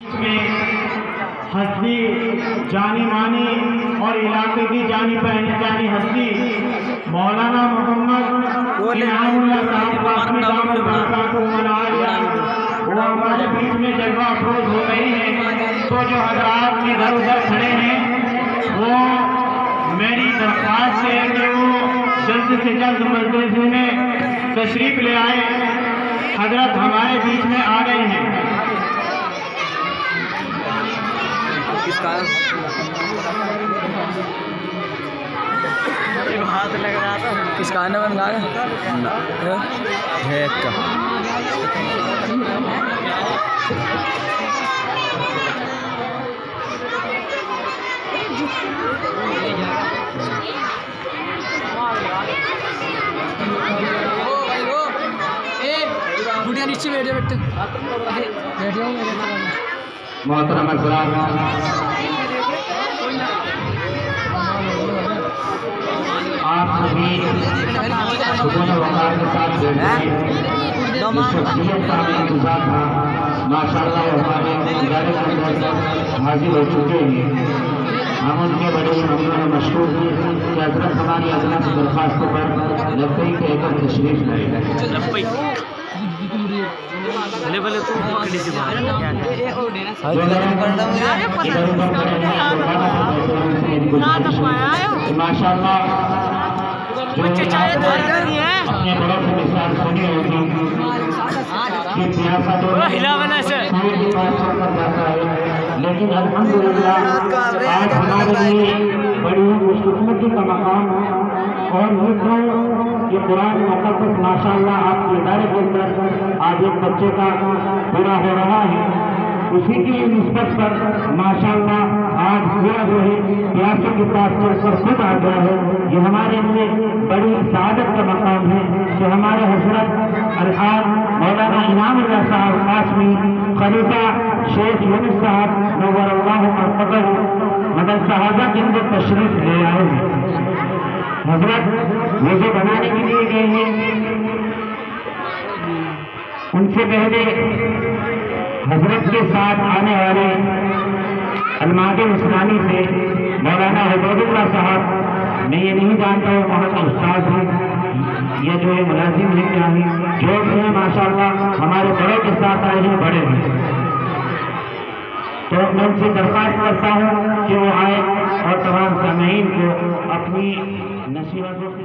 में हस्ती जानी मानी और इलाके की जानी पहनी जानी हस्ती मौलाना मोहम्मद इनामुल्लाह साहब कासमी दामद बरकातुहू मना लिया, वो हमारे बीच में जलवा अफरोज हो गए हैं। तो जो हजरात इधर उधर खड़े हैं वो मेरी दरख्वास्त है कि वो जल्द से जल्द मजलिस में तशरीफ ले आए। हजरत हमारे बीच में आ गए हैं। हाथ लग रहा था किस गाने में गा है का गुड़िया नीचे बैठे बैठे मोहतरम आप सभी सुकून वक़ार के साथ शख्सियत का इंतजार था। माशाअल्लाह हमारे इदारे के अंदर हाजिर हो चुके हैं। हम उनके बड़े ममनून मशहूर कि हजरत हमारी अजला की दरख्वास्तों पर लब्बई कहकर तशरीफ लाए। भले भले तो पकड़ी से माशाअल्लाह अपने बड़ों से मिसाल सुनी होगी कि प्यासा तो जाता है, लेकिन अल्हम्दुलिल्लाह आज हमारे लिए बड़ी खुशकिस्मती का मकाम है। और ये कुरान मुक़द्दस माशाअल्लाह आपके इदारे के अंदर आज एक बच्चे का पूरा हो रहा है, उसी की निस्बत पर माशाअल्लाह आज पूरा जो है प्यासों के पास चलकर खुद आ गया है। ये हमारे लिए बड़ी सादत का मकाम है कि हमारे हजरत अलहाज मौलाना इनामुल्लाह साहब कासमी खलीफा शेख यूनुस साहब नव्वरल्लाहु मरक़दहू मदरसा हाजा के अंदर तशरीफ ले आए हैं। हजरत वज़ू बनाने के लिए गए हैं। उनसे पहले हजरत के साथ आने वाले अलमाद इस्लामी से मौलाना उबैदुल्लाह साहब, मैं ये नहीं जानता हूँ वहाँ के उस्ताद हैं या जो है मुलाजिम है क्या है, जो भी है माशाअल्लाह हमारे बड़ों के साथ आए हैं, बड़े हैं। तो मैं उनसे दरख्वास्त करता हूँ कि वो आए और तमाम सामीन को अपनी नसीहतों से